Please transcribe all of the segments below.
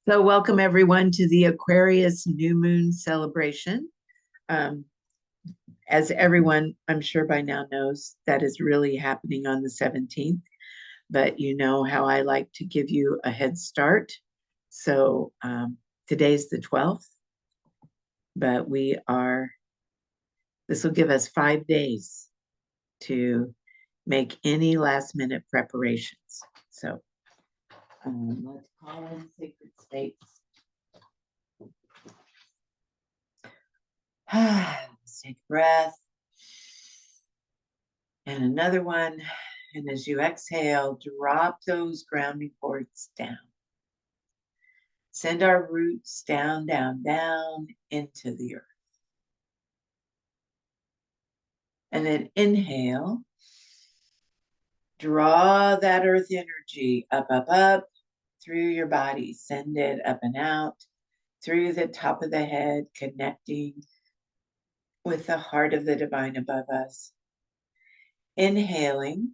So welcome everyone to the Aquarius new moon celebration. Um, as everyone, I'm sure by now knows, that is really happening on the 17th, but you know how I like to give you a head start. So today's the 12th, but this will give us 5 days to make any last minute preparations. So let's call in sacred states. Let's take a breath. And another one. And as you exhale, drop those grounding cords down. Send our roots down, down, down into the earth. And then inhale. Draw that earth energy up, up, up through your body. Send it up and out through the top of the head, connecting with the heart of the divine above us. Inhaling.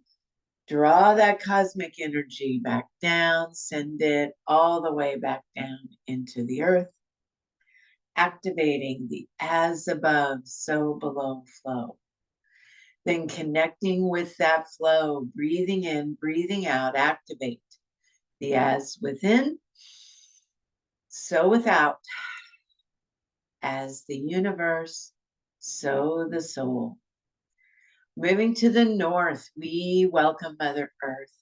Draw that cosmic energy back down, send it all the way back down into the earth, activating the as above, so below flow. Then connecting with that flow, breathing in, breathing out, activate the as within, so without. As the universe, so the soul. Moving to the north, we welcome Mother Earth.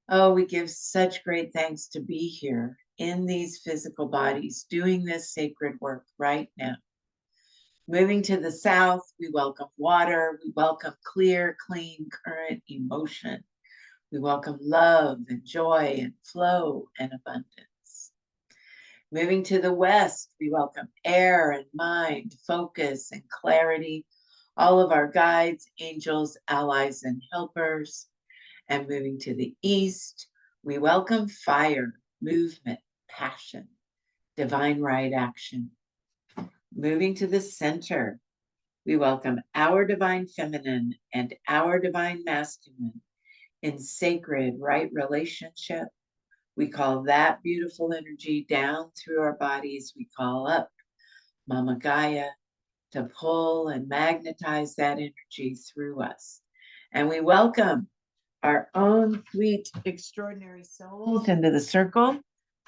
Oh, we give such great thanks to be here in these physical bodies, doing this sacred work right now. Moving to the south, we welcome water. We welcome clear, clean, current emotion. We welcome love and joy and flow and abundance. Moving to the west, we welcome air and mind, focus and clarity, all of our guides, angels, allies, and helpers. And moving to the east, we welcome fire, movement, passion, divine right action. Moving to the center, we welcome our divine feminine and our divine masculine in sacred right relationship. We call that beautiful energy down through our bodies. We call up Mama Gaia to pull and magnetize that energy through us. And we welcome our own sweet, extraordinary souls into the circle.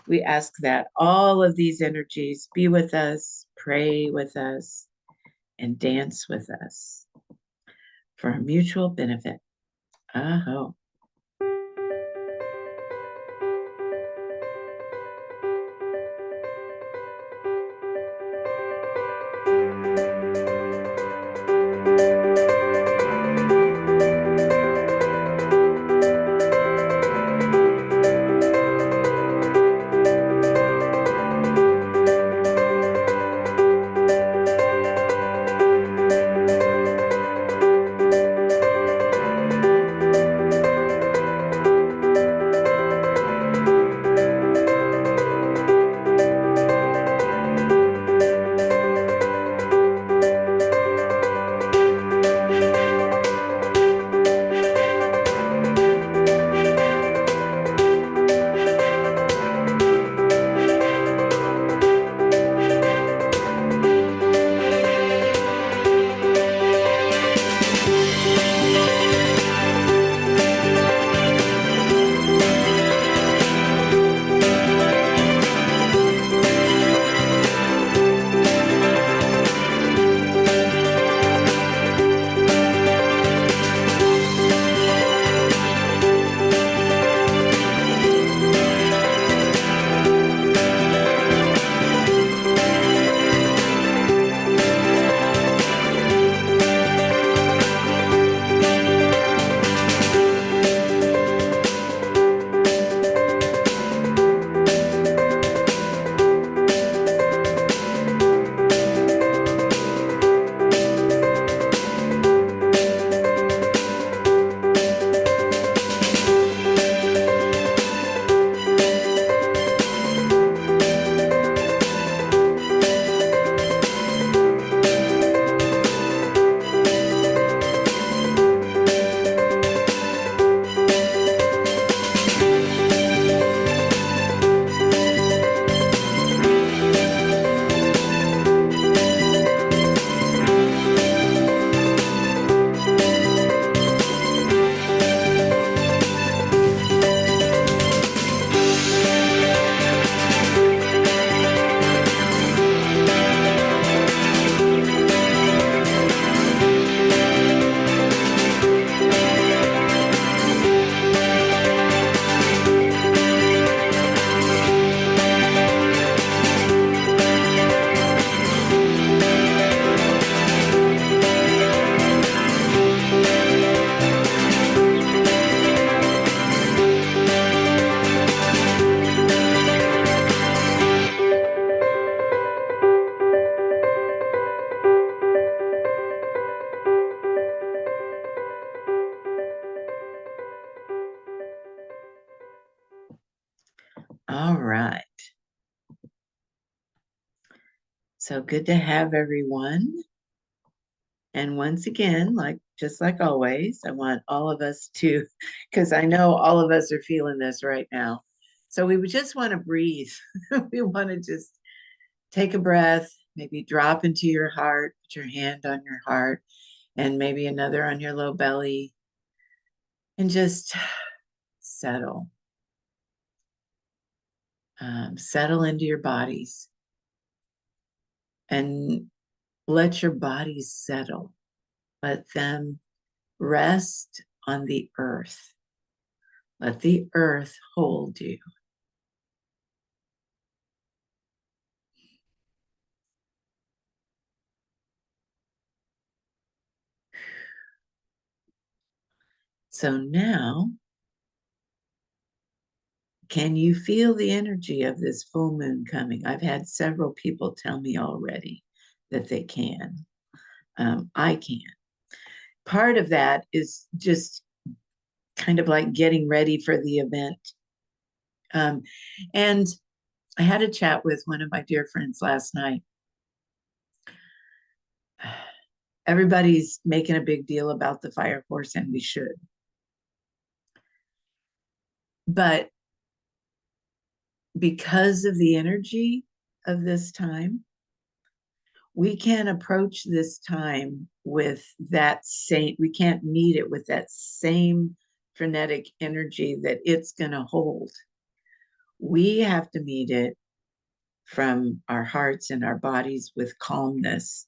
We ask that all of these energies be with us, pray with us, and dance with us for a mutual benefit. Aho. All right. So good to have everyone. And once again, just like always, I want all of us to, because I know all of us are feeling this right now. So we would just want to breathe. We want to just take a breath, maybe drop into your heart, put your hand on your heart, and maybe another on your low belly, and just settle. Settle into your bodies and let your bodies settle. Let them rest on the earth. Let the earth hold you. So now, can you feel the energy of this full moon coming? I've had several people tell me already that they can. I can. Part of that is just kind of like getting ready for the event. And I had a chat with one of my dear friends last night. Everybody's making a big deal about the fire horse, and we should. But because of the energy of this time, we can't approach this time with that same, we can't meet it with that same frenetic energy that it's going to hold. We have to meet it from our hearts and our bodies with calmness.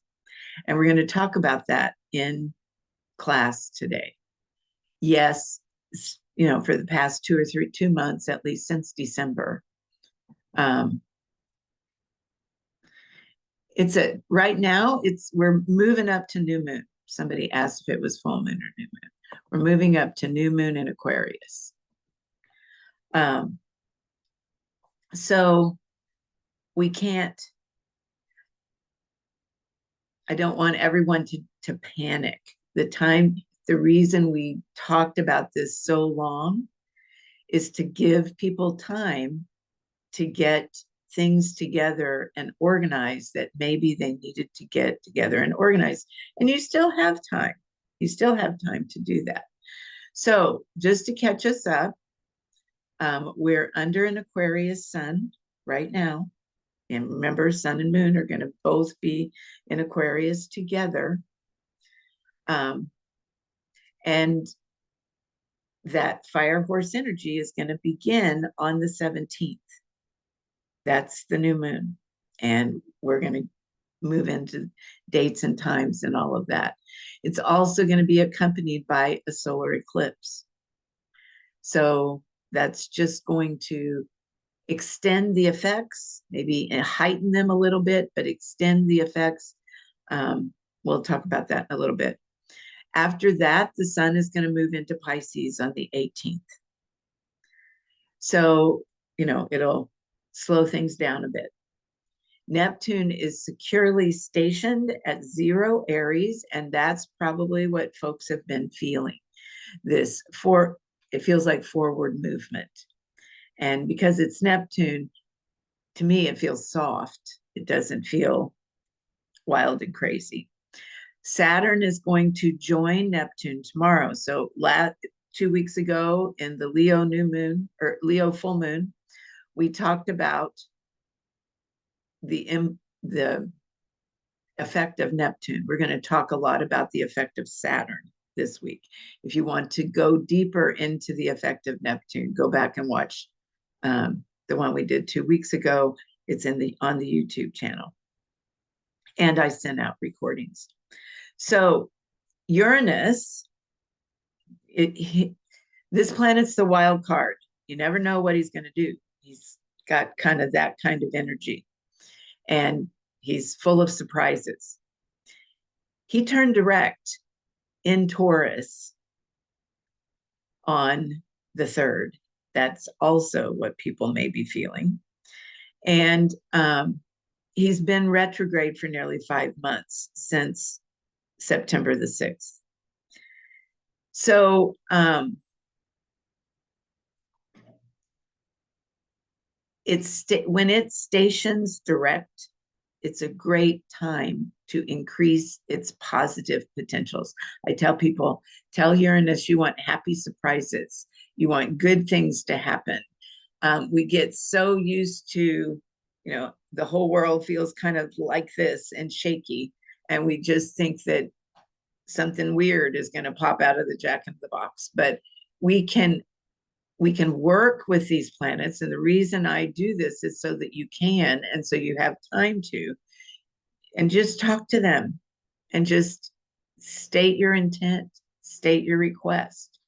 And we're going to talk about that in class today. Yes, for the past 2 months, at least since December, right now we're moving up to new moon. Somebody asked if it was full moon or new moon. We're moving up to new moon in Aquarius. So we can't, I don't want everyone to panic. The reason we talked about this so long is to give people time to get things together and organize that maybe they needed to get together and organize. And you still have time. You still have time to do that. So just to catch us up, we're under an Aquarius sun right now. And remember, sun and moon are going to both be in Aquarius together. And that fire horse energy is going to begin on the 17th. That's the new moon. And we're going to move into dates and times and all of that. It's also going to be accompanied by a solar eclipse. So that's just going to extend the effects, maybe heighten them a little bit, but extend the effects. We'll talk about that in a little bit. After that, the sun is going to move into Pisces on the 18th. So, it'll slow things down a bit. Neptune is securely stationed at 0 Aries, and that's probably what folks have been feeling. It feels like forward movement. And because it's Neptune, to me, it feels soft. It doesn't feel wild and crazy. Saturn is going to join Neptune tomorrow. So 2 weeks ago in the Leo new moon or Leo full moon, we talked about the effect of Neptune. We're going to talk a lot about the effect of Saturn this week. If you want to go deeper into the effect of Neptune, go back and watch the one we did 2 weeks ago. It's on the YouTube channel. And I sent out recordings. So Uranus, this planet's the wild card. You never know what he's going to do. He's got kind of that kind of energy. And he's full of surprises. He turned direct in Taurus on the 3rd. That's also what people may be feeling. And he's been retrograde for nearly 5 months, since September the 6th. So when it stations direct, it's a great time to increase its positive potentials. I tell people, tell Uranus you want happy surprises. You want good things to happen. We get so used to, the whole world feels kind of like this and shaky. And we just think that something weird is going to pop out of the jack in the box. But we can work with these planets. And the reason I do this is so that you can, and so you have time to, and just talk to them and just state your intent, state your request,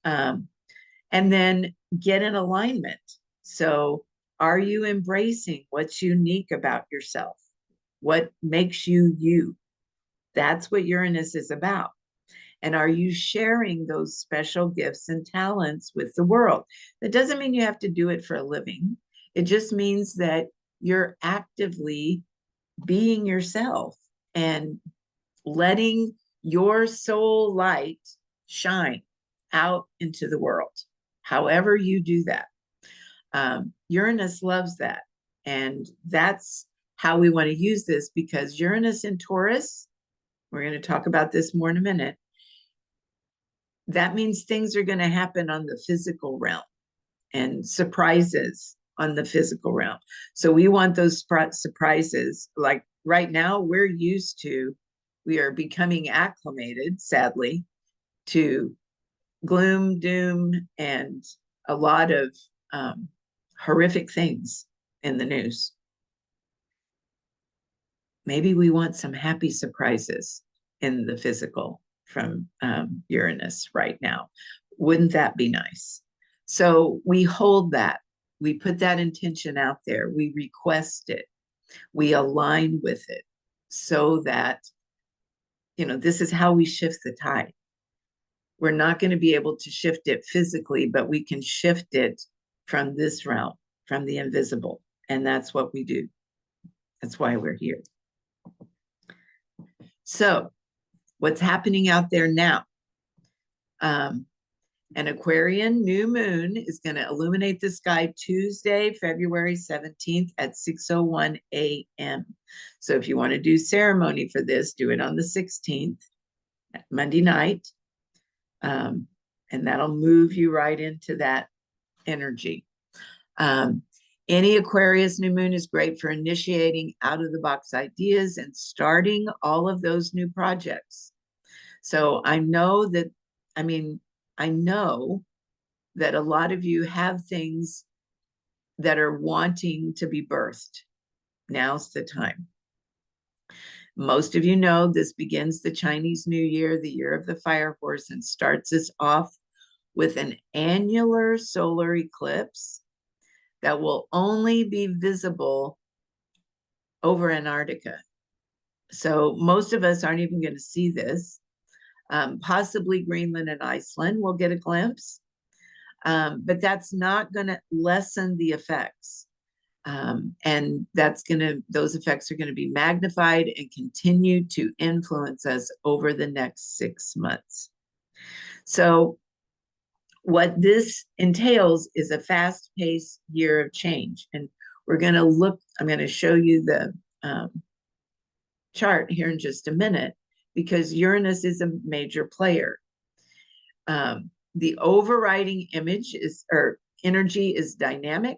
and then get in alignment. So are you embracing what's unique about yourself? What makes you you? That's what Uranus is about. And are you sharing those special gifts and talents with the world? That doesn't mean you have to do it for a living. It just means that you're actively being yourself and letting your soul light shine out into the world, however you do that. Uranus loves that. And that's how we want to use this, because Uranus in Taurus, we're going to talk about this more in a minute, that means things are going to happen on the physical realm and surprises on the physical realm. So we want those surprises. Like right now, we are becoming acclimated, sadly, to gloom, doom, and a lot of horrific things in the news. Maybe we want some happy surprises in the physical from Uranus right now. Wouldn't that be nice? So we hold that. We put that intention out there. We request it. We align with it so that, this is how we shift the tide. We're not going to be able to shift it physically, but we can shift it from this realm, from the invisible. And that's what we do. That's why we're here. So what's happening out there now? An Aquarian new moon is going to illuminate the sky Tuesday, February 17th at 6:01 a.m. So if you want to do ceremony for this, do it on the 16th, Monday night. And that'll move you right into that energy. Any Aquarius new moon is great for initiating out of the box ideas and starting all of those new projects. So I know that a lot of you have things that are wanting to be birthed. Now's the time. Most of you know this begins the Chinese New Year, the year of the fire horse, and starts us off with an annular solar eclipse that will only be visible over Antarctica. So most of us aren't even going to see this. Possibly Greenland and Iceland will get a glimpse, but that's not going to lessen the effects. And those effects are going to be magnified and continue to influence us over the next 6 months. So what this entails is a fast-paced year of change. And I'm going to show you the chart here in just a minute, because Uranus is a major player. The overriding energy is dynamic,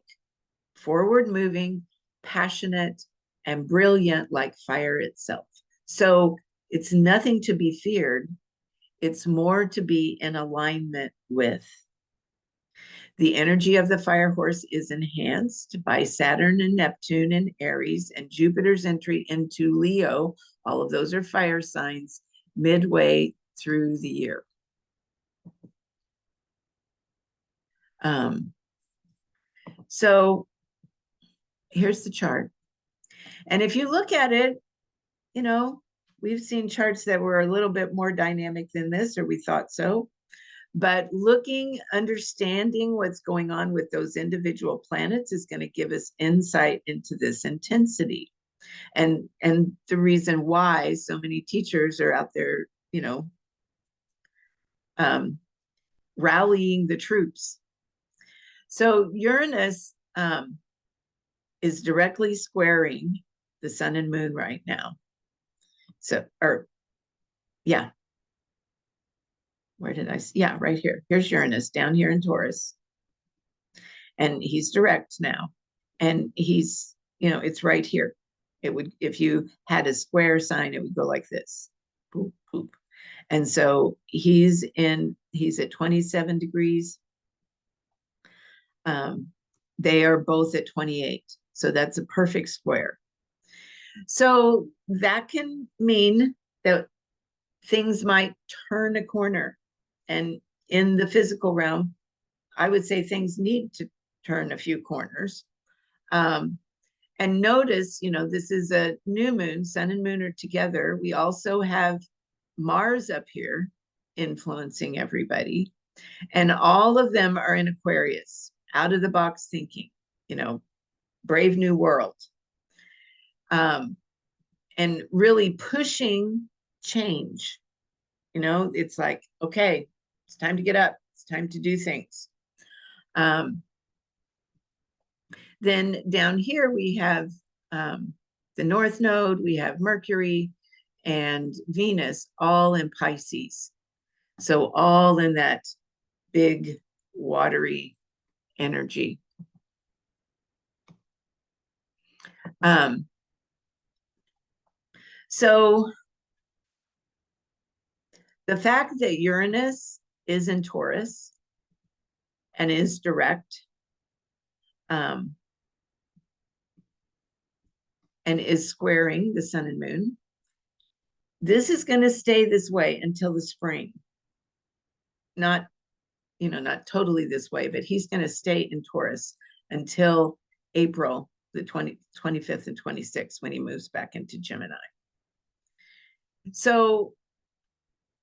forward-moving, passionate, and brilliant like fire itself. So it's nothing to be feared. It's more to be in alignment with. The energy of the fire horse is enhanced by Saturn and Neptune in Aries and Jupiter's entry into Leo. All of those are fire signs midway through the year. So here's the chart. And if you look at it, we've seen charts that were a little bit more dynamic than this, or we thought so. But understanding what's going on with those individual planets is going to give us insight into this intensity. And the reason why so many teachers are out there, rallying the troops. So Uranus is directly squaring the sun and moon right now. So, or yeah, where did I see? Yeah, right here. Here's Uranus down here in Taurus. And he's direct now. And he's, it's right here. It would, if you had a square sign, it would go like this. Boop, boop. And so he's at 27 degrees. They are both at 28. So that's a perfect square. So that can mean that things might turn a corner. And in the physical realm, I would say things need to turn a few corners. And notice, this is a new moon, sun and moon are together. We also have Mars up here influencing everybody. And all of them are in Aquarius, out of the box thinking, brave new world. And really pushing change. It's like, okay, it's time to get up. It's time to do things. Then down here we have the North Node, we have Mercury and Venus all in Pisces. So all in that big watery energy. So the fact that Uranus is in Taurus and is direct, and is squaring the sun and moon, this is going to stay this way until the spring. Not totally this way, but he's going to stay in Taurus until April the 25th and 26th, when he moves back into Gemini. So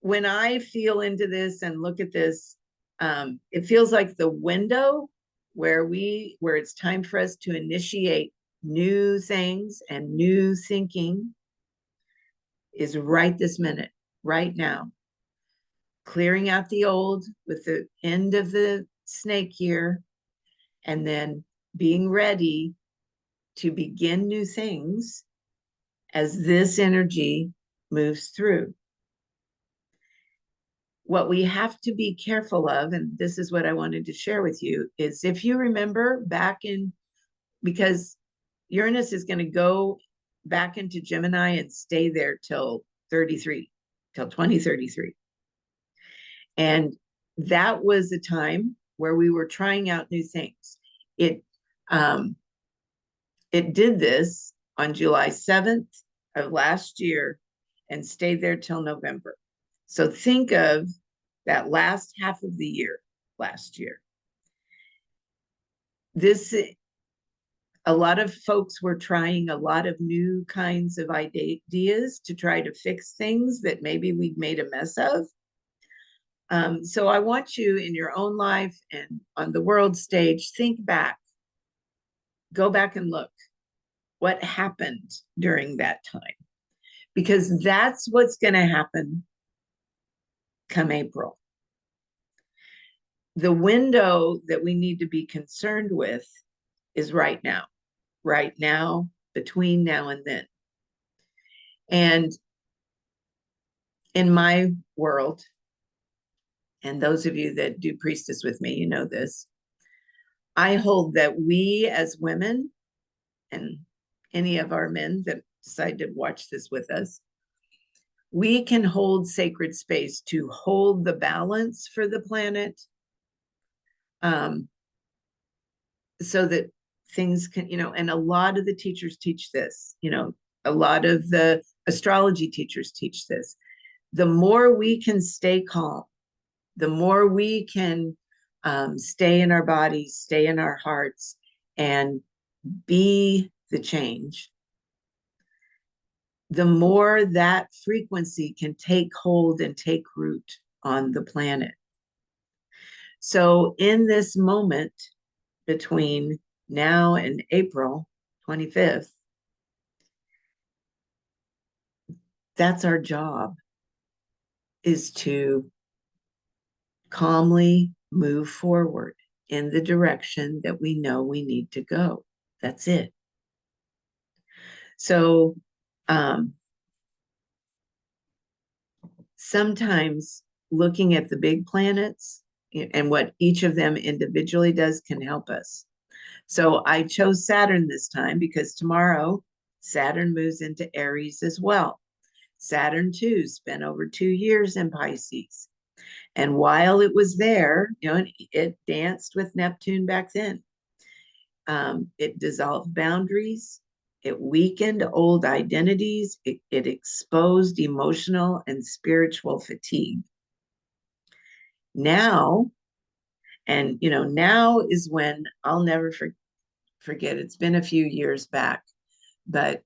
when I feel into this and look at this, it feels like the window where it's time for us to initiate new things and new thinking is right this minute, right now. Clearing out the old with the end of the snake year, and then being ready to begin new things as this energy moves through. What we have to be careful of, and this is what I wanted to share with you, is if you remember because Uranus is going to go back into Gemini and stay there till 2033. And that was a time where we were trying out new things. It did this on July 7th of last year and stayed there till November. So think of that last half of the year last year. A lot of folks were trying a lot of new kinds of ideas to try to fix things that maybe we'd made a mess of. So I want you in your own life and on the world stage, think back, go back and look what happened during that time, because that's what's going to happen come April. The window that we need to be concerned with is right now, between now and then. And in my world, and those of you that do priestess with me, you know this, I hold that we as women, and any of our men that decide to watch this with us, we can hold sacred space to hold the balance for the planet, so that things can, and a lot of the teachers teach this, a lot of the astrology teachers teach this. The more we can stay calm, the more we can stay in our bodies, stay in our hearts, and be the change, the more that frequency can take hold and take root on the planet. So in this moment between now and April 25th, that's our job, is to calmly move forward in the direction that we know we need to go. That's it. So sometimes looking at the big planets and what each of them individually does can help us. So I chose Saturn this time because tomorrow Saturn moves into Aries as well. Saturn too spent over 2 years in Pisces. And while it was there, it danced with Neptune back then. It dissolved boundaries. It weakened old identities. It exposed emotional and spiritual fatigue. Now, and now is when I'll never forget. It's been a few years back, but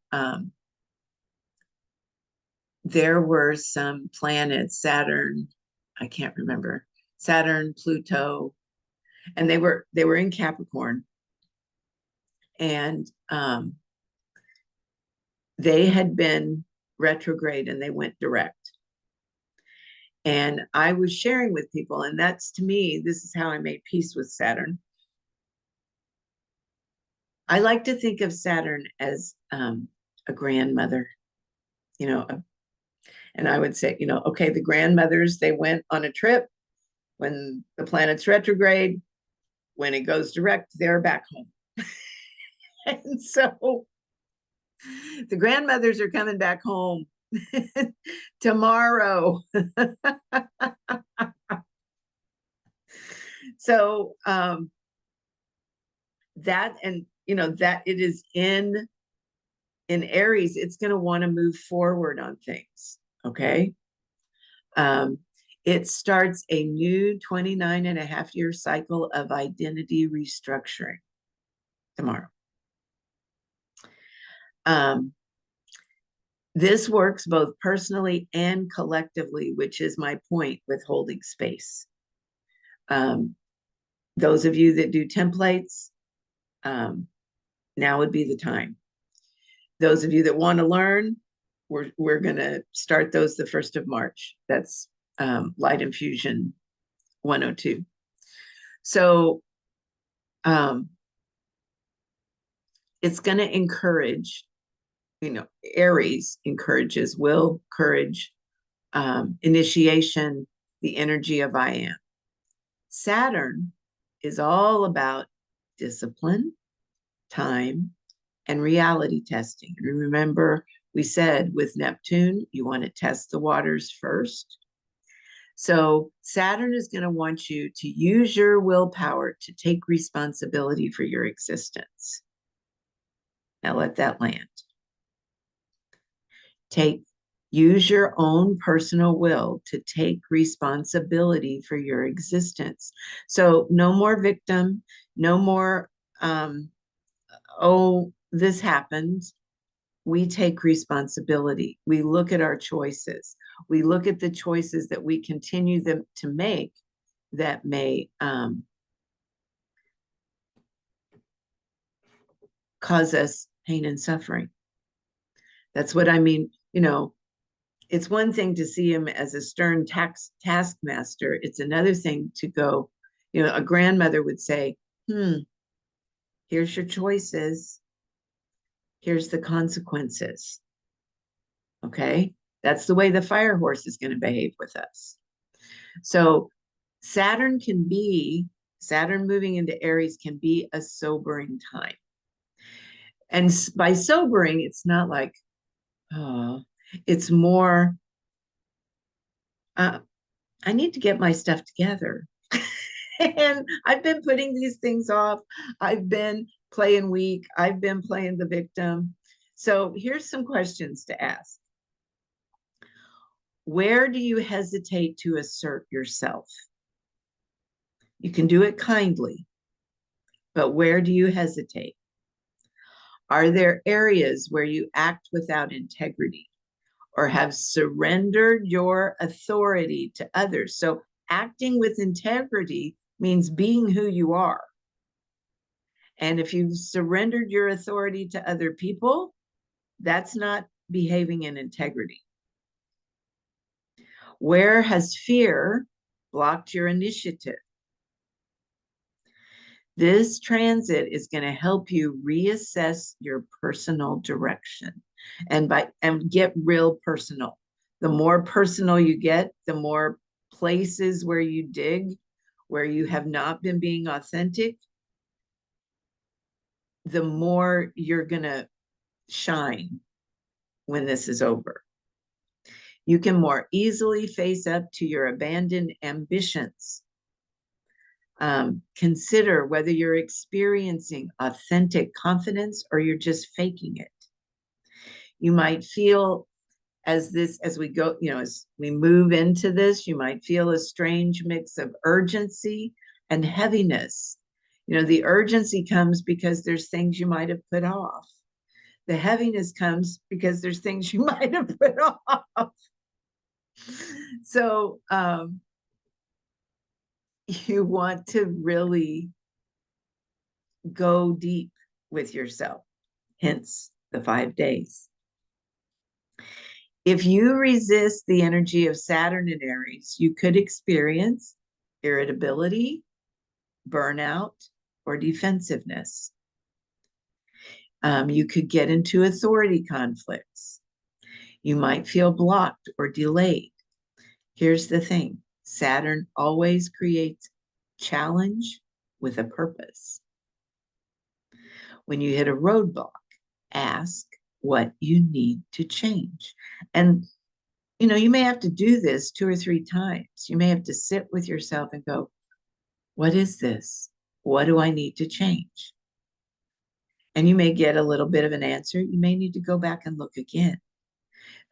there were some planets, Saturn, I can't remember, Saturn, Pluto, and they were in Capricorn, and they had been retrograde and they went direct. And I was sharing with people, and that's, to me, this is how I made peace with Saturn. I like to think of Saturn as a grandmother, and I would say, okay, the grandmothers, they went on a trip when the planet's retrograde. When it goes direct, they're back home. And so the grandmothers are coming back home tomorrow. So that, and that it is in Aries, it's going to want to move forward on things. Okay. It starts a new 29.5-year cycle of identity restructuring tomorrow. This works both personally and collectively, which is my point with holding space. Those of you that do templates, now would be the time. Those of you that want to learn, we're going to start those the 1st of March. That's Light Infusion 102. So it's going to encourage, Aries encourages will, courage, initiation, the energy of I am. Saturn is all about discipline, time, and reality testing. And remember, we said with Neptune, you want to test the waters first. So Saturn is going to want you to use your willpower to take responsibility for your existence. Now let that land. Use your own personal will to take responsibility for your existence. So no more victim, no more, oh, this happened. We take responsibility. We look at our choices. We look at the choices that we continue to make that may cause us pain and suffering. That's what I mean. It's one thing to see him as a stern taskmaster. It's another thing to go, a grandmother would say, here's your choices. Here's the consequences. Okay. That's the way the fire horse is going to behave with us. So Saturn moving into Aries can be a sobering time. And by sobering, it's not like, it's more, I need to get my stuff together. And I've been putting these things off. I've been playing weak. I've been playing the victim. So here's some questions to ask. Where do you hesitate to assert yourself? You can do it kindly, but where do you hesitate? Are there areas where you act without integrity or have surrendered your authority to others? So acting with integrity means being who you are. And if you've surrendered your authority to other people, that's not behaving in integrity. Where has fear blocked your initiative? This transit is going to help you reassess your personal direction and get real personal. The more personal you get, the more places where you dig, where you have not been being authentic, the more you're going to shine when this is over. You can more easily face up to your abandoned ambitions. Consider whether you're experiencing authentic confidence or you're just faking it. You might feel as we go, as we move into this, you might feel a strange mix of urgency and heaviness. The urgency comes because there's things you might have put off. The heaviness comes because there's things you might have put off. So you want to really go deep with yourself, hence the 5 days. If you resist the energy of Saturn in Aries, you could experience irritability, burnout, or defensiveness. You could get into authority conflicts. You might feel blocked or delayed. Here's the thing: Saturn always creates challenge with a purpose. When you hit a roadblock, ask what you need to change. And you may have to do this 2 or 3 times. You may have to sit with yourself and go, what is this? What do I need to change? And you may get a little bit of an answer. You may need to go back and look again.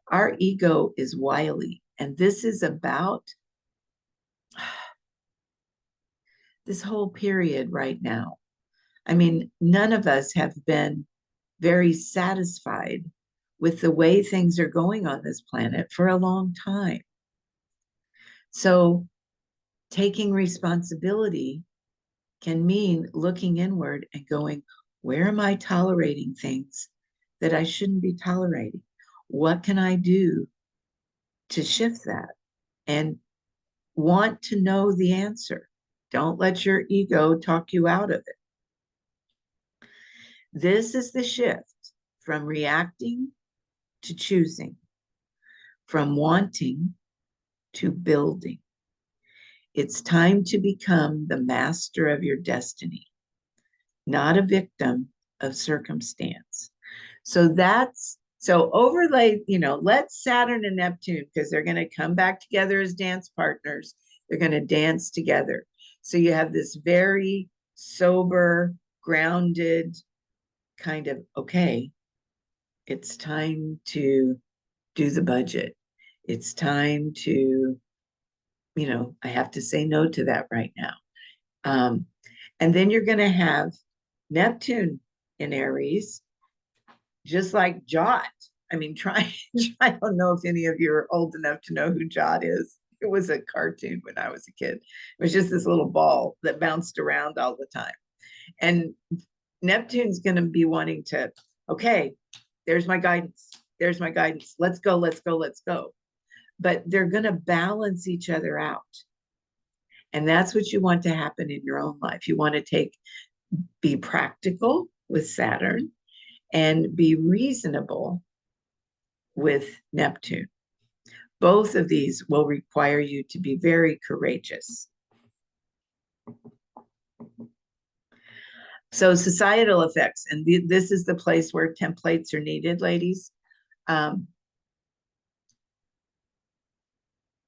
Our ego is wily, and this is about this whole period right now. I mean, none of us have been very satisfied with the way things are going on this planet for a long time. So taking responsibility can mean looking inward and going, where am I tolerating things that I shouldn't be tolerating? What can I do to shift that? And want to know the answer. Don't let your ego talk you out of it. This is the shift from reacting to choosing, from wanting to building. It's time to become the master of your destiny, not a victim of circumstance. So overlay, let Saturn and Neptune, because they're going to come back together as dance partners. They're going to dance together. So you have this very sober, grounded kind of, okay, it's time to do the budget. It's time to, I have to say no to that right now. And then you're going to have Neptune in Aries, just like Jot. I mean, I don't know if any of you are old enough to know who Jot is. It was a cartoon when I was a kid. It was just this little ball that bounced around all the time. And Neptune's going to be wanting to, okay, there's my guidance. There's my guidance. Let's go, let's go, let's go. But they're going to balance each other out. And that's what you want to happen in your own life. You want to be practical with Saturn and be reasonable with Neptune. Both of these will require you to be very courageous. So societal effects, and this is the place where templates are needed, ladies.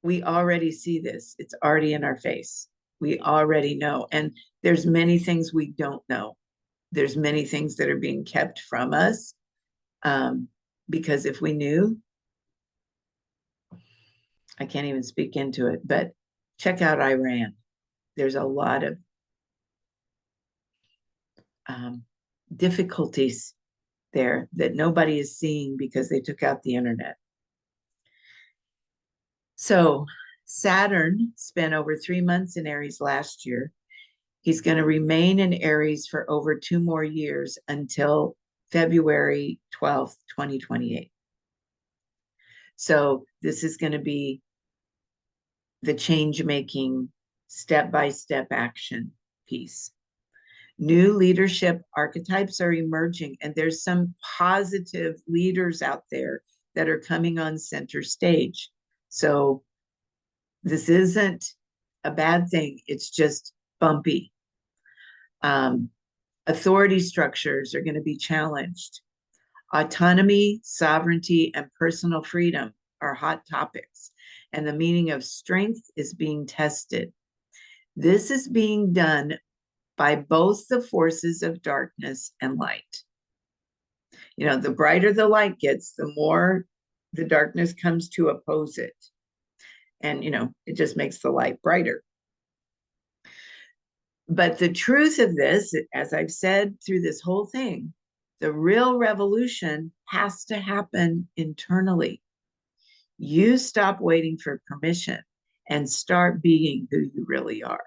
We already see this. It's already in our face. We already know. And there's many things we don't know. There's many things that are being kept from us. Because if we knew, I can't even speak into it, but check out Iran. There's a lot of difficulties there that nobody is seeing because they took out the internet. So Saturn spent over 3 months in Aries last year. He's going to remain in Aries for over 2 more years until February 12th, 2028. So this is going to be the change-making, step-by-step action piece. New leadership archetypes are emerging, and there's some positive leaders out there that are coming on center stage. So this isn't a bad thing. It's just bumpy. Authority structures are going to be challenged. Autonomy, sovereignty, and personal freedom are hot topics, and the meaning of strength is being tested. This is being done by both the forces of darkness and light. You know, the brighter the light gets, the more the darkness comes to oppose it. And, you know, it just makes the light brighter. But the truth of this, as I've said through this whole thing, the real revolution has to happen internally. You stop waiting for permission and start being who you really are.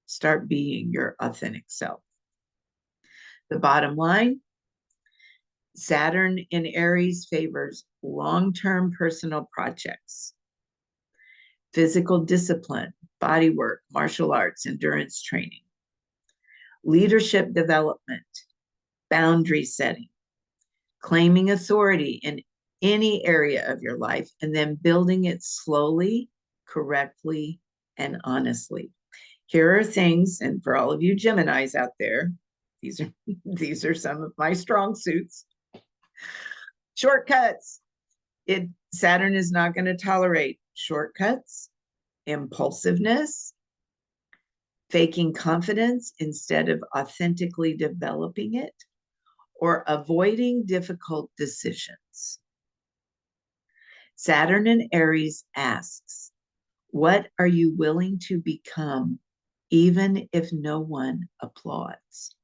Start being your authentic self. The bottom line, Saturn in Aries favors long-term personal projects, physical discipline, body work, martial arts, endurance training, leadership development, boundary setting, claiming authority in any area of your life, and then building it slowly, correctly, and honestly. Here are things, and for all of you Geminis out there, these are some of my strong suits. Shortcuts. Saturn is not going to tolerate shortcuts, impulsiveness, faking confidence instead of authentically developing it, or avoiding difficult decisions. Saturn in Aries asks, what are you willing to become, even if no one applauds?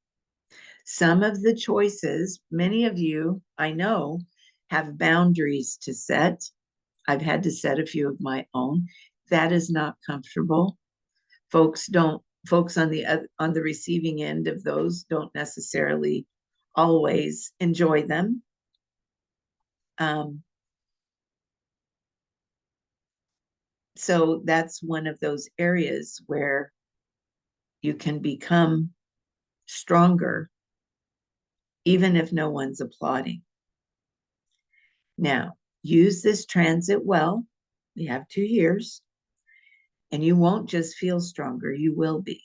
Some of the choices, many of you, I know, have boundaries to set. I've had to set a few of my own. That is not comfortable. Folks on the receiving end of those don't necessarily always enjoy them. So that's one of those areas where you can become stronger, even if no one's applauding. Now, use this transit well. We have 2 years, and you won't just feel stronger, you will be,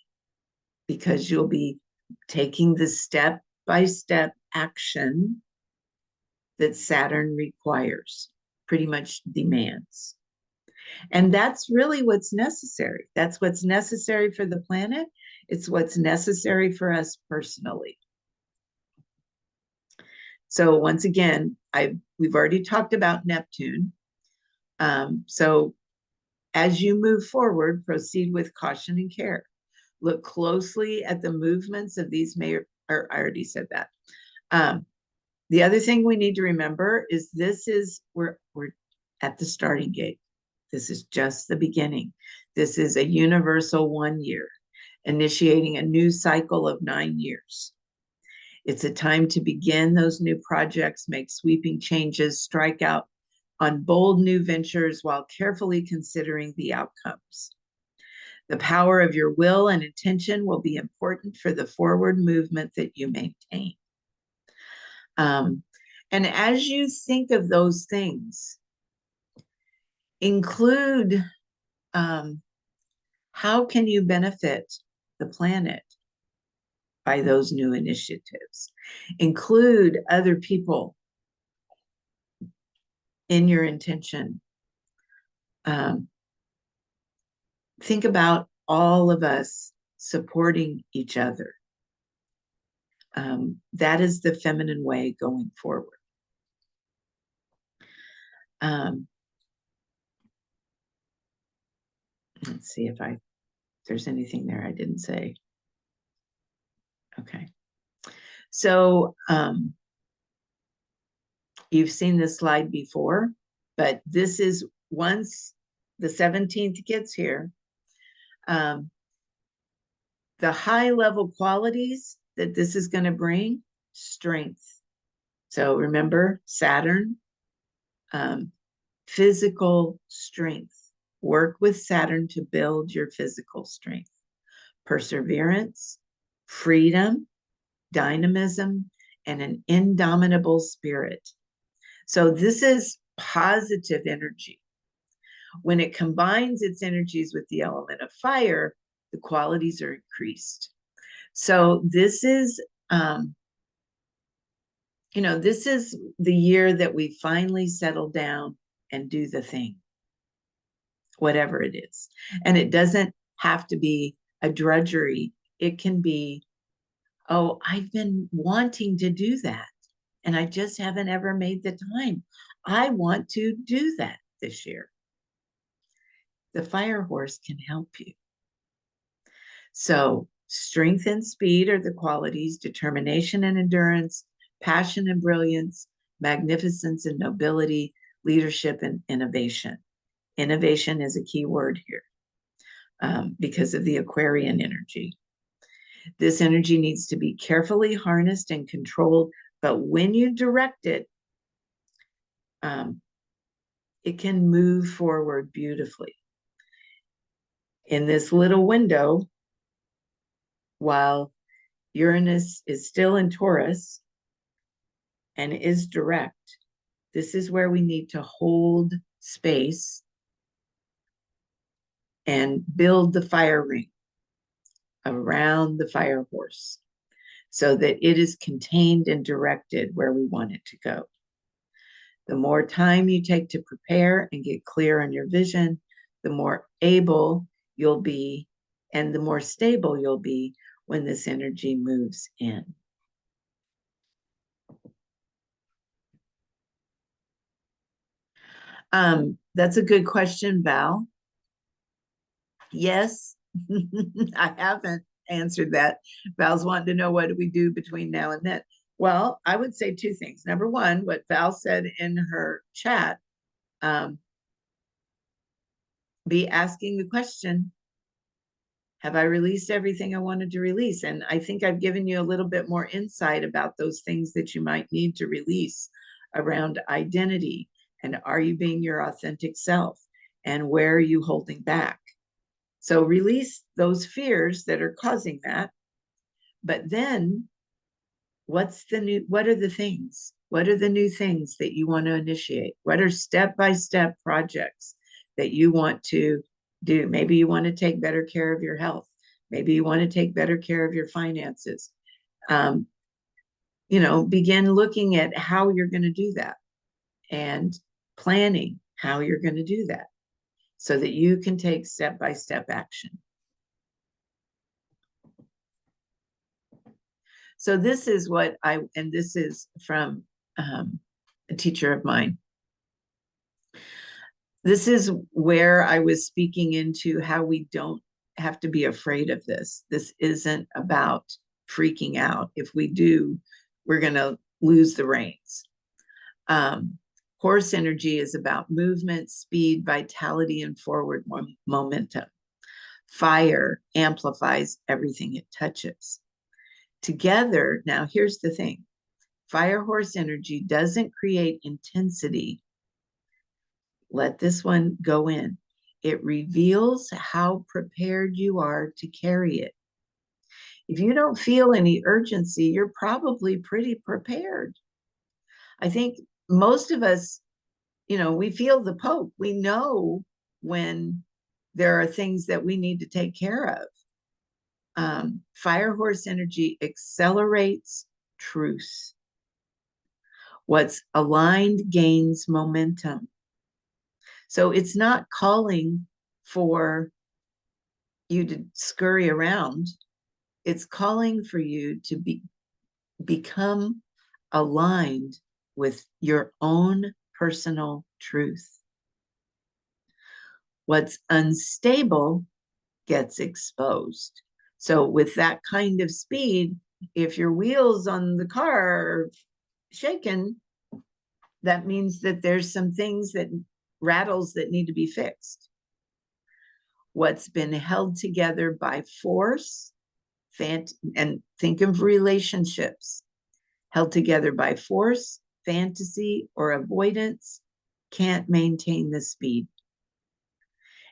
because you'll be taking the step-by-step action that Saturn requires, pretty much demands. And that's really what's necessary. That's what's necessary for the planet. It's what's necessary for us personally. So once again, we've already talked about Neptune. So as you move forward, proceed with caution and care. Look closely at the movements of these I already said that. The other thing we need to remember is we're at the starting gate. This is just the beginning. This is a universal 1 year, initiating a new cycle of 9 years. It's a time to begin those new projects, make sweeping changes, strike out on bold new ventures while carefully considering the outcomes. The power of your will and intention will be important for the forward movement that you maintain. And as you think of those things, include how can you benefit the planet by those new initiatives? Include other people in your intention. Think about all of us supporting each other. That is the feminine way going forward. Let's see if there's anything there I didn't say. Okay. So you've seen this slide before, but this is once the 17th gets here, the high level qualities that this is going to bring, strength. So remember Saturn, physical strength. Work with Saturn to build your physical strength. Perseverance, freedom, dynamism, and an indomitable spirit. So this is positive energy. When it combines its energies with the element of fire, the qualities are increased. So this is, this is the year that we finally settle down and do the thing, whatever it is. And it doesn't have to be a drudgery. It can be, oh, I've been wanting to do that, and I just haven't ever made the time. I want to do that this year. The fire horse can help you. So strength and speed are the qualities, determination and endurance, passion and brilliance, magnificence and nobility, leadership and innovation. Innovation is a key word here because of the Aquarian energy. This energy needs to be carefully harnessed and controlled, but when you direct it, it can move forward beautifully. In this little window, while Uranus is still in Taurus and is direct, this is where we need to hold space and build the fire ring around the fire horse so that it is contained and directed where we want it to go. The more time you take to prepare and get clear on your vision, the more able you'll be and the more stable you'll be when this energy moves in. That's a good question, Val. Yes, I haven't answered that. Val's wanting to know what do we do between now and then. Well, I would say two things. Number one, what Val said in her chat, be asking the question, have I released everything I wanted to release? And I think I've given you a little bit more insight about those things that you might need to release around identity. And are you being your authentic self? And where are you holding back? So release those fears that are causing that. But then what are the things? What are the new things that you want to initiate? What are step-by-step projects that you want to do? Maybe you want to take better care of your health. Maybe you want to take better care of your finances. Begin looking at how you're going to do that and planning how you're going to do that so that you can take step-by-step action. So this is and this is from a teacher of mine. This is where I was speaking into how we don't have to be afraid of this. This isn't about freaking out. If we do, we're going to lose the reins. Horse energy is about movement, speed, vitality, and forward momentum. Fire amplifies everything it touches. Together, now here's the thing, fire horse energy doesn't create intensity. Let this one go in. It reveals how prepared you are to carry it. If you don't feel any urgency, you're probably pretty prepared. I think most of us, we feel the poke. We know when there are things that we need to take care of. Fire horse energy accelerates truth. What's aligned gains momentum. So it's not calling for you to scurry around. It's calling for you to become aligned with your own personal truth. What's unstable gets exposed. So with that kind of speed, if your wheels on the car are shaken, that means that there's some things that rattles that need to be fixed. What's been held together by force, and think of relationships, held together by force, fantasy, or avoidance, can't maintain the speed.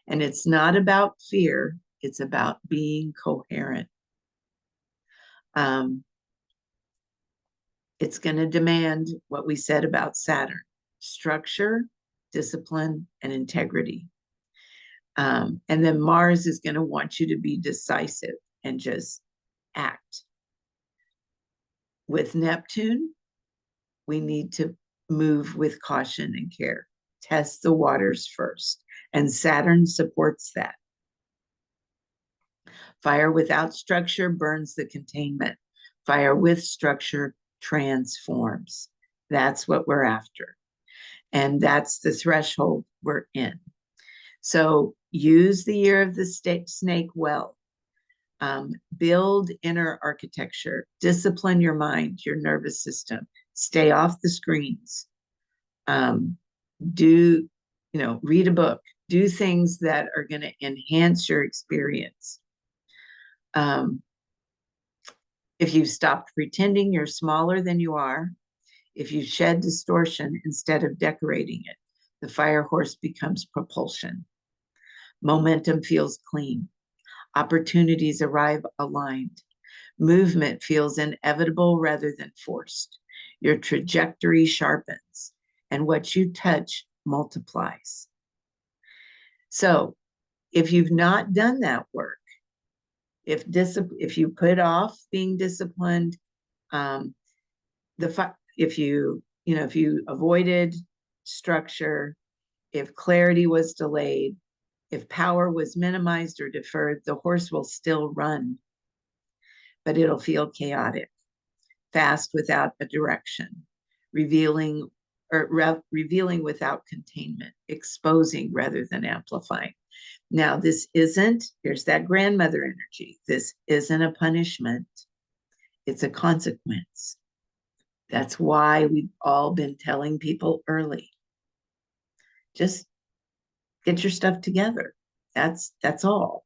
And it's not about fear, it's about being coherent. It's going to demand what we said about Saturn: structure, discipline, and integrity. And then Mars is going to want you to be decisive and just act. With Neptune, we need to move with caution and care. Test the waters first. And Saturn supports that. Fire without structure burns the containment. Fire with structure transforms. That's what we're after. And that's the threshold we're in. So use the year of the snake well. Build inner architecture. Discipline your mind, your nervous system. Stay off the screens. Read a book. Do things that are going to enhance your experience. If you've stopped pretending you're smaller than you are, if you shed distortion instead of decorating it, the fire horse becomes propulsion. Momentum feels clean. Opportunities arrive aligned. Movement feels inevitable rather than forced. Your trajectory sharpens, and what you touch multiplies. So, if you've not done that work, if you put off being disciplined, if you avoided structure, if clarity was delayed, if power was minimized or deferred, the horse will still run, but it'll feel chaotic, fast without a direction, revealing without containment, exposing rather than amplifying. Now, here's that grandmother energy. This isn't a punishment. It's a consequence. That's why we've all been telling people early, just get your stuff together. That's all.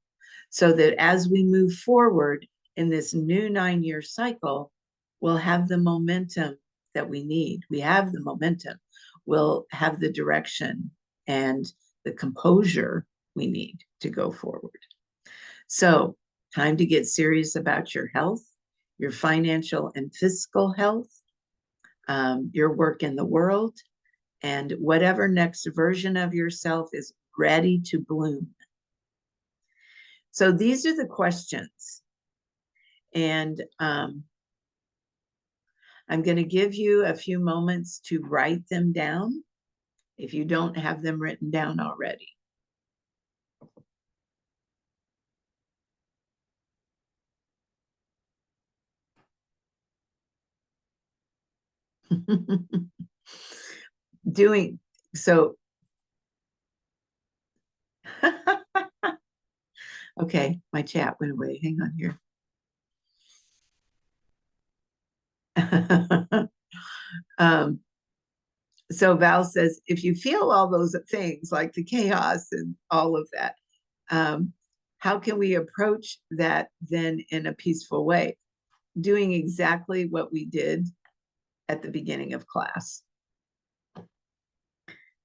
So that as we move forward in this new 9-year cycle, we'll have the momentum that we need. We have the momentum. We'll have the direction and the composure we need to go forward. So, time to get serious about your health, your financial and fiscal health, your work in the world, and whatever next version of yourself is ready to bloom. So these are the questions. And I'm going to give you a few moments to write them down if you don't have them written down already. Doing so. Okay, my chat went away. Hang on here. So Val says, if you feel all those things like the chaos and all of that, how can we approach that then in a peaceful way? Doing exactly what we did at the beginning of class.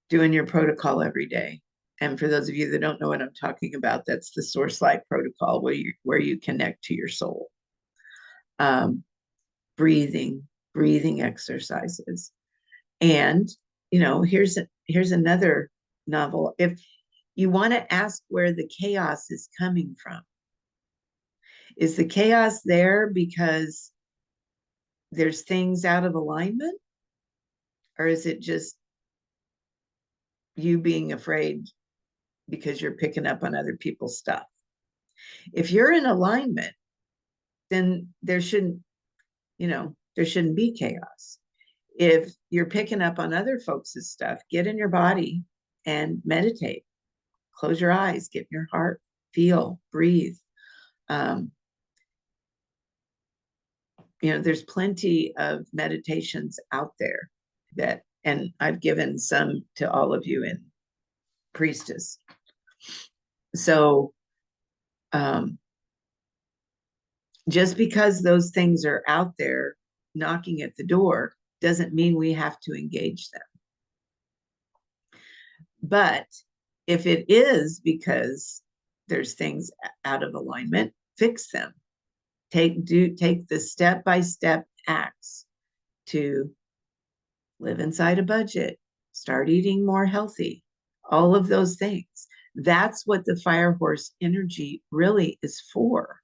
Doing your protocol every day. And for those of you that don't know what I'm talking about, that's the Source Light protocol where you connect to your soul. Breathing exercises. And, here's another novel. If you want to ask where the chaos is coming from, is the chaos there because there's things out of alignment? Or is it just you being afraid because you're picking up on other people's stuff? If you're in alignment, then there shouldn't be chaos. If you're picking up on other folks' stuff, get in your body and meditate. Close your eyes, get in your heart, feel, breathe. There's plenty of meditations out there and I've given some to all of you in Priestess. So just because those things are out there knocking at the door doesn't mean we have to engage them. But if it is because there's things out of alignment, fix them. Take the step-by-step acts to live inside a budget, start eating more healthy, all of those things. That's what the fire horse energy really is for.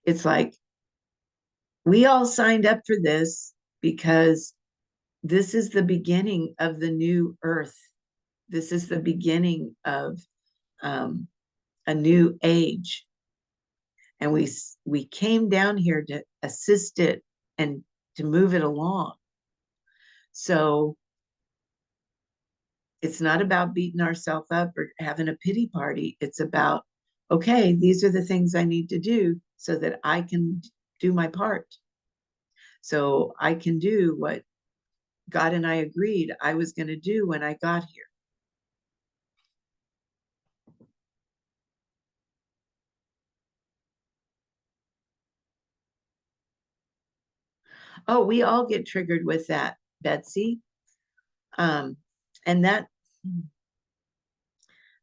It's like we all signed up for this because this is the beginning of the new earth. This is the beginning of a new age. And we came down here to assist it and to move it along. So it's not about beating ourselves up or having a pity party. It's about, okay, these are the things I need to do so that I can do my part. So I can do what God and I agreed I was going to do when I got here. Oh, we all get triggered with that, Betsy. And that,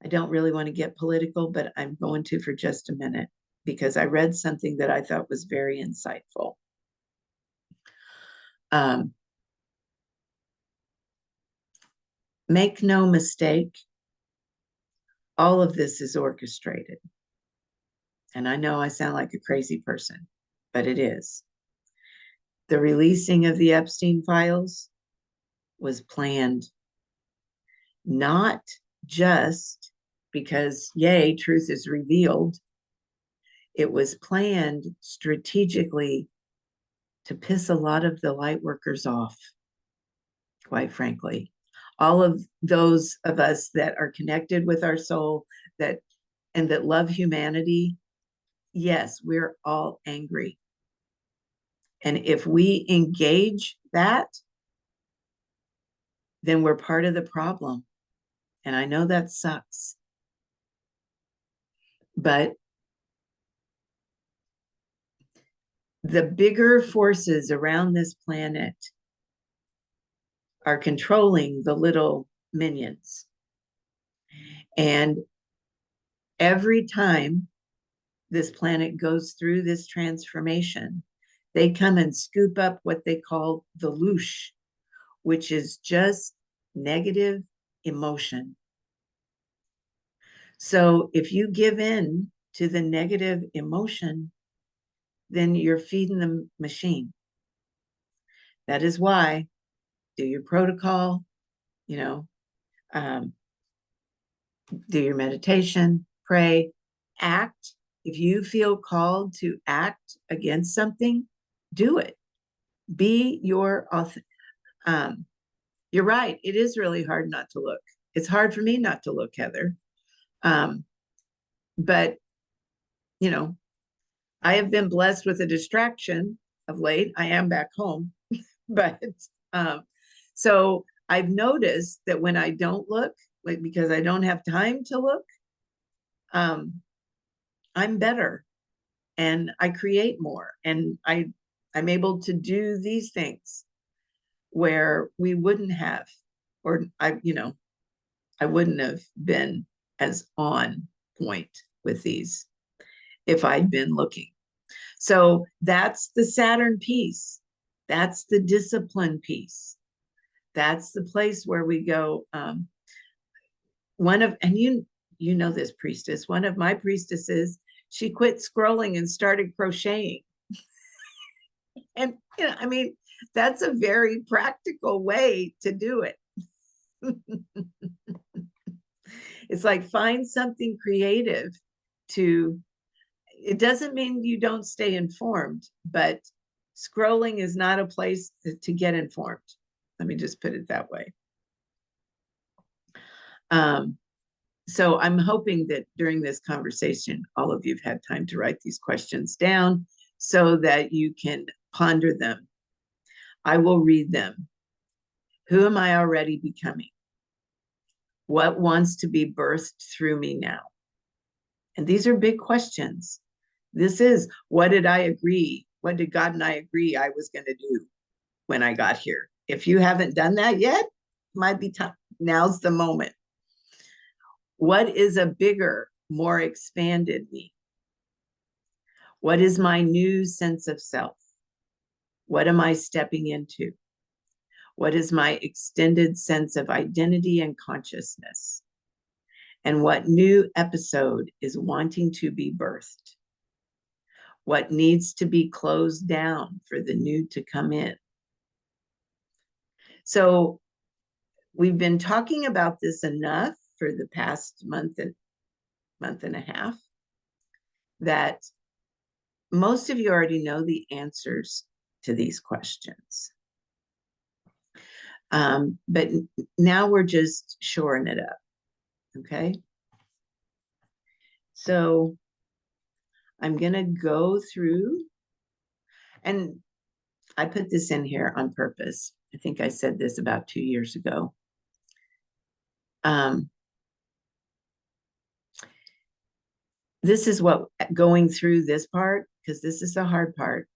I don't really want to get political, but I'm going to for just a minute because I read something that I thought was very insightful. Make no mistake, all of this is orchestrated. And I know I sound like a crazy person, but it is. The releasing of the Epstein files was planned, not just because, yay, truth is revealed. It was planned strategically to piss a lot of the light workers off, quite frankly. All of those of us that are connected with our soul that love humanity, yes, we're all angry. And if we engage that, then we're part of the problem. And I know that sucks. But the bigger forces around this planet are controlling the little minions. And every time this planet goes through this transformation, they come and scoop up what they call the loosh, which is just negative emotion. So if you give in to the negative emotion, then you're feeding the machine. That is why do your protocol, do your meditation, pray, act. If you feel called to act against something, do it. Be your you're right. It is really hard not to look. It's hard for me not to look, Heather. But, I have been blessed with a distraction of late. I am back home. But so I've noticed that when I don't look, like because I don't have time to look, I'm better and I create more. And I'm able to do these things where we wouldn't have, or I wouldn't have been as on point with these if I'd been looking. So that's the Saturn piece. That's the discipline piece. That's the place where we go. And you know this priestess, one of my priestesses, she quit scrolling and started crocheting. And that's a very practical way to do it. It's like find something creative it doesn't mean you don't stay informed, but scrolling is not a place to get informed. Let me just put it that way. So I'm hoping that during this conversation, all of you've had time to write these questions down so that you can ponder them. I will read them. Who am I already becoming? What wants to be birthed through me now? And these are big questions. This is, what did I agree? What did God and I agree I was going to do when I got here? If you haven't done that yet, might be time. Now's the moment. What is a bigger, more expanded me? What is my new sense of self? What am I stepping into? What is my extended sense of identity and consciousness? And what new episode is wanting to be birthed? What needs to be closed down for the new to come in? So we've been talking about this enough for the past month and a half that most of you already know the answers to these questions. But now we're just shoring it up, okay? So I'm gonna go through, and I put this in here on purpose. I think I said this about 2 years ago. This is what, going through this part, because this is the hard part,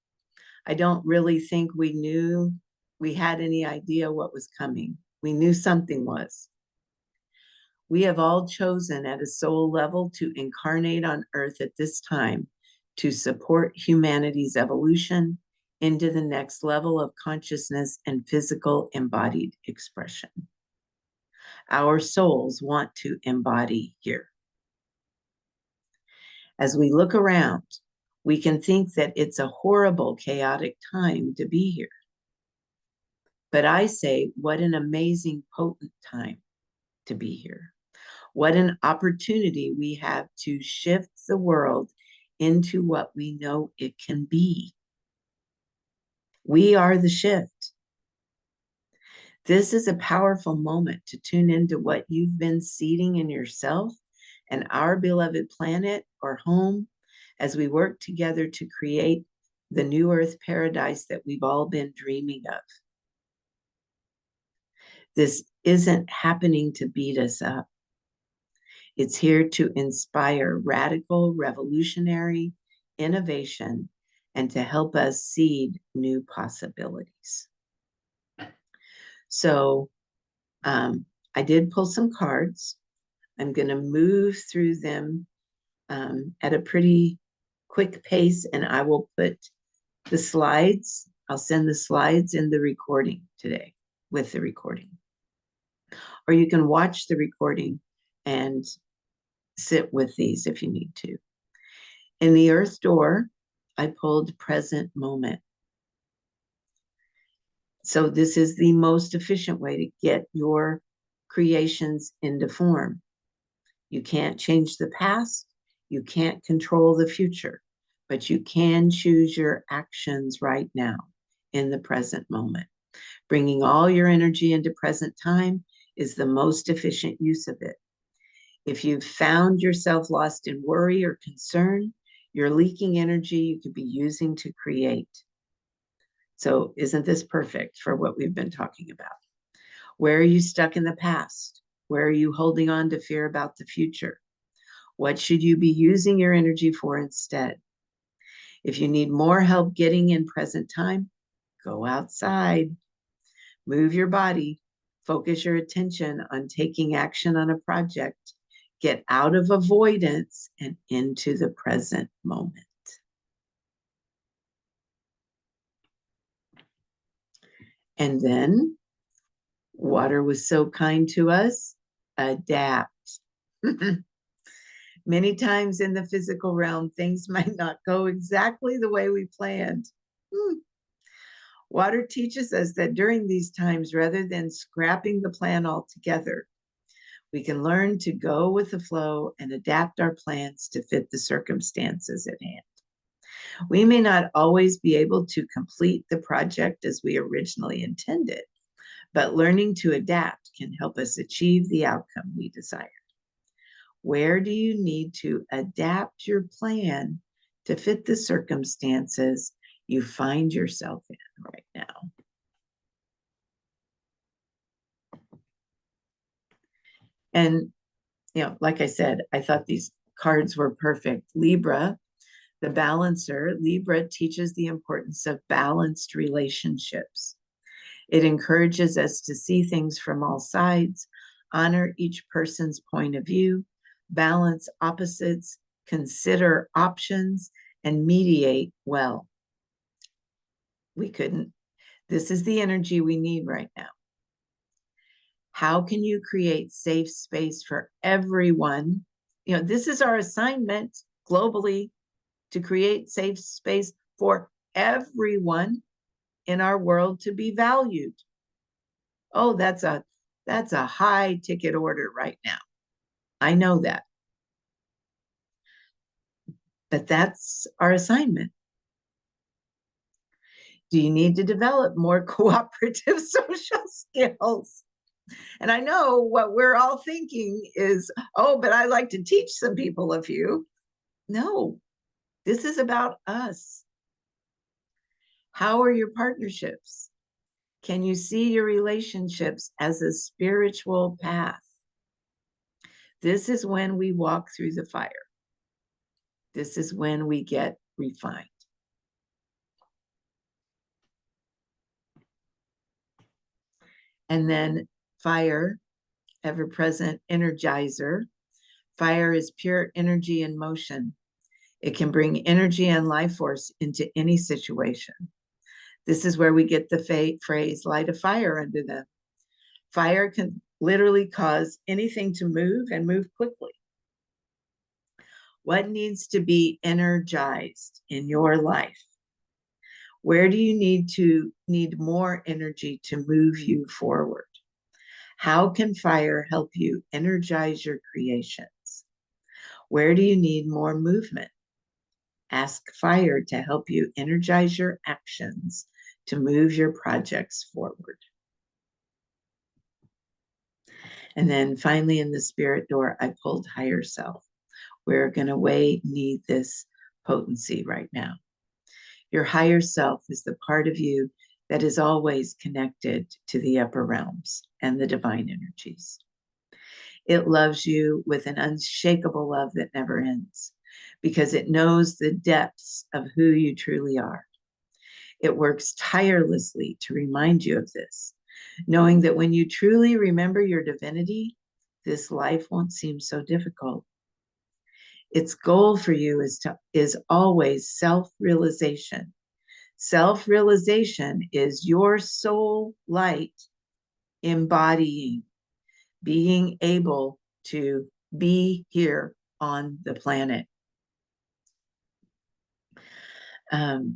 I don't really think we knew, we had any idea what was coming. We knew something was. We have all chosen at a soul level to incarnate on earth at this time to support humanity's evolution into the next level of consciousness and physical embodied expression. Our souls want to embody here. As we look around, we can think that it's a horrible, chaotic time to be here. But I say, what an amazing, potent time to be here. What an opportunity we have to shift the world into what we know it can be. We are the shift. This is a powerful moment to tune into what you've been seeding in yourself and our beloved planet or home as we work together to create the new earth paradise that we've all been dreaming of. This isn't happening to beat us up. It's here to inspire radical, revolutionary innovation and to help us seed new possibilities. So I did pull some cards. I'm going to move through them at a pretty quick pace, and I will put the slides, I'll send the slides in the recording today with the recording. Or you can watch the recording and sit with these if you need to. In the earth door, I pulled present moment. So this is the most efficient way to get your creations into form. You can't change the past, you can't control the future, but you can choose your actions right now in the present moment. Bringing all your energy into present time is the most efficient use of it. If you've found yourself lost in worry or concern, you're leaking energy you could be using to create. So isn't this perfect for what we've been talking about? Where are you stuck in the past? Where are you holding on to fear about the future? What should you be using your energy for instead? If you need more help getting in present time, go outside, move your body, focus your attention on taking action on a project, get out of avoidance and into the present moment. And then, water was so kind to us, adapt. Many times in the physical realm, things might not go exactly the way we planned. Water teaches us that during these times, rather than scrapping the plan altogether, we can learn to go with the flow and adapt our plans to fit the circumstances at hand. We may not always be able to complete the project as we originally intended, but learning to adapt can help us achieve the outcome we desire. Where do you need to adapt your plan to fit the circumstances you find yourself in right now? And, like I said, I thought these cards were perfect. Libra, the balancer, Libra teaches the importance of balanced relationships. It encourages us to see things from all sides, honor each person's point of view, balance opposites, consider options, and mediate well. This is the energy we need right now. How can you create safe space for everyone? This is our assignment globally, to create safe space for everyone in our world to be valued. Oh, that's a high ticket order right now. I know that. But that's our assignment. Do you need to develop more cooperative social skills? And I know what we're all thinking is, oh, but I like to teach some people a few. No, this is about us. How are your partnerships? Can you see your relationships as a spiritual path? This is when we walk through the fire. This is when we get refined. And then fire, ever-present energizer. Fire is pure energy in motion. It can bring energy and life force into any situation. This is where we get the phrase, light a fire under them. Fire can literally cause anything to move and move quickly. What needs to be energized in your life? Where do you need more energy to move you forward? How can fire help you energize your creations? Where do you need more movement? Ask fire to help you energize your actions to move your projects forward. And then finally, in the spirit door, I pulled higher self. We're going to need this potency right now. Your higher self is the part of you that is always connected to the upper realms and the divine energies. It loves you with an unshakable love that never ends because it knows the depths of who you truly are. It works tirelessly to remind you of this, knowing that when you truly remember your divinity, this life won't seem so difficult. Its goal for you is always self-realization. Self-realization is your soul light embodying, being able to be here on the planet.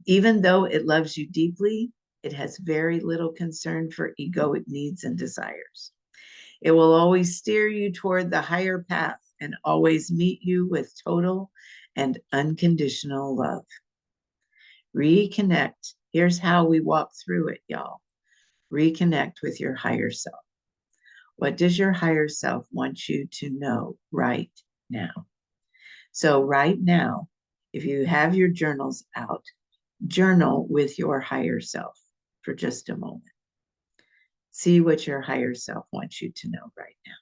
Even though it loves you deeply, it has very little concern for egoic needs and desires. It will always steer you toward the higher path and always meet you with total and unconditional love. Reconnect. Here's how we walk through it, y'all. Reconnect with your higher self. What does your higher self want you to know right now? So right now, if you have your journals out, journal with your higher self for just a moment. See what your higher self wants you to know right now.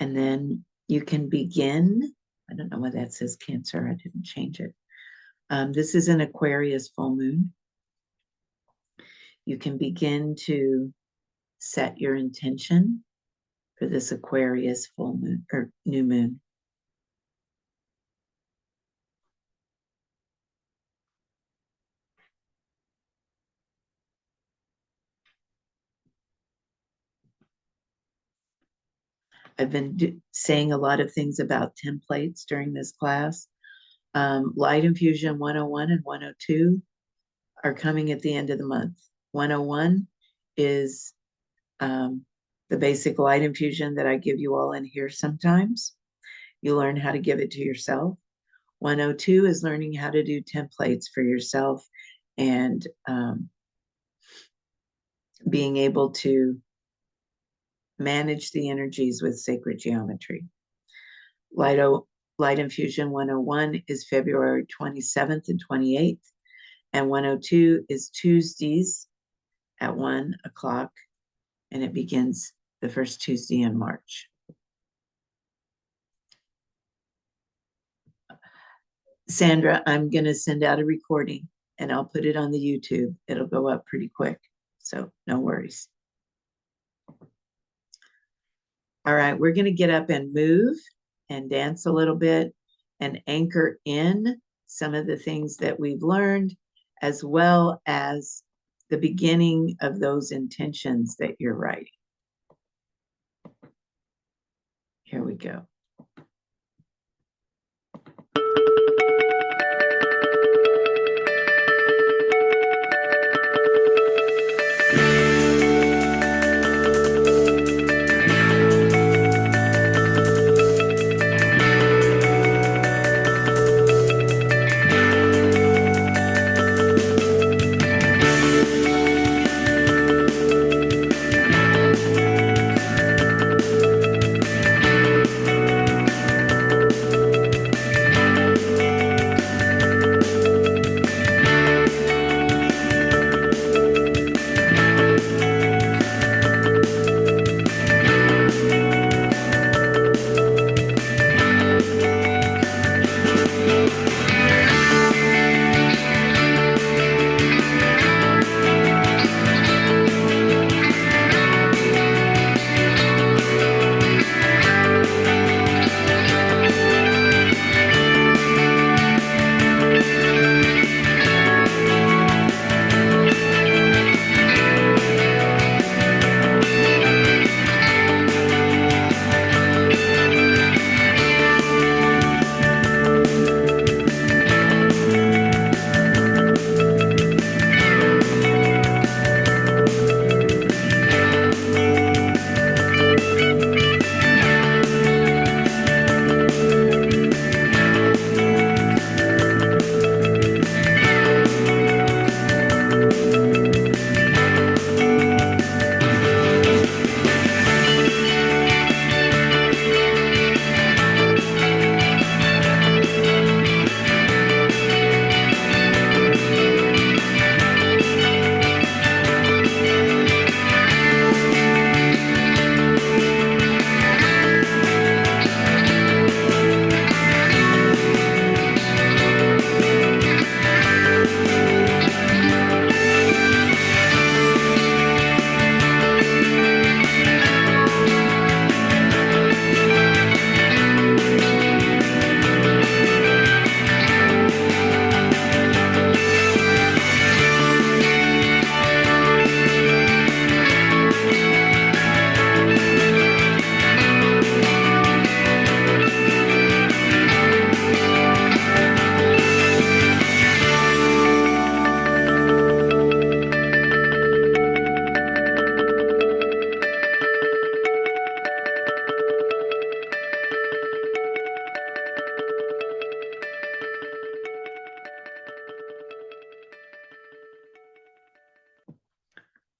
And then you can begin. I don't know why that says Cancer. I didn't change it. This is an Aquarius full moon. You can begin to set your intention for this Aquarius full moon or new moon. I've been saying a lot of things about templates during this class. Light Infusion 101 and 102 are coming at the end of the month. 101 is the basic light infusion that I give you all in here sometimes. You learn how to give it to yourself. 102 is learning how to do templates for yourself and being able to manage the energies with sacred geometry. Light Infusion 101 is February 27th and 28th, and 102 is Tuesdays at 1 o'clock, and it begins the first Tuesday in March. Sandra, I'm going to send out a recording and I'll put it on the YouTube. It'll go up pretty quick, so no worries. All right, we're going to get up and move and dance a little bit and anchor in some of the things that we've learned, as well as the beginning of those intentions that you're writing. Here we go.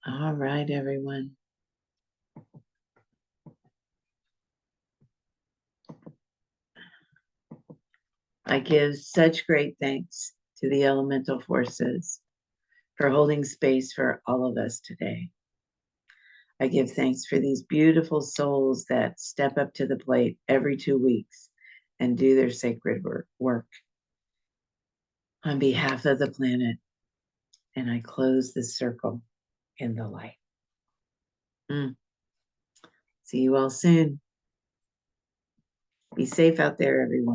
All right, everyone. I give such great thanks to the elemental forces for holding space for all of us today. I give thanks for these beautiful souls that step up to the plate every 2 weeks and do their sacred work on behalf of the planet. And I close this circle in the light. See you all soon. Be safe out there, everyone.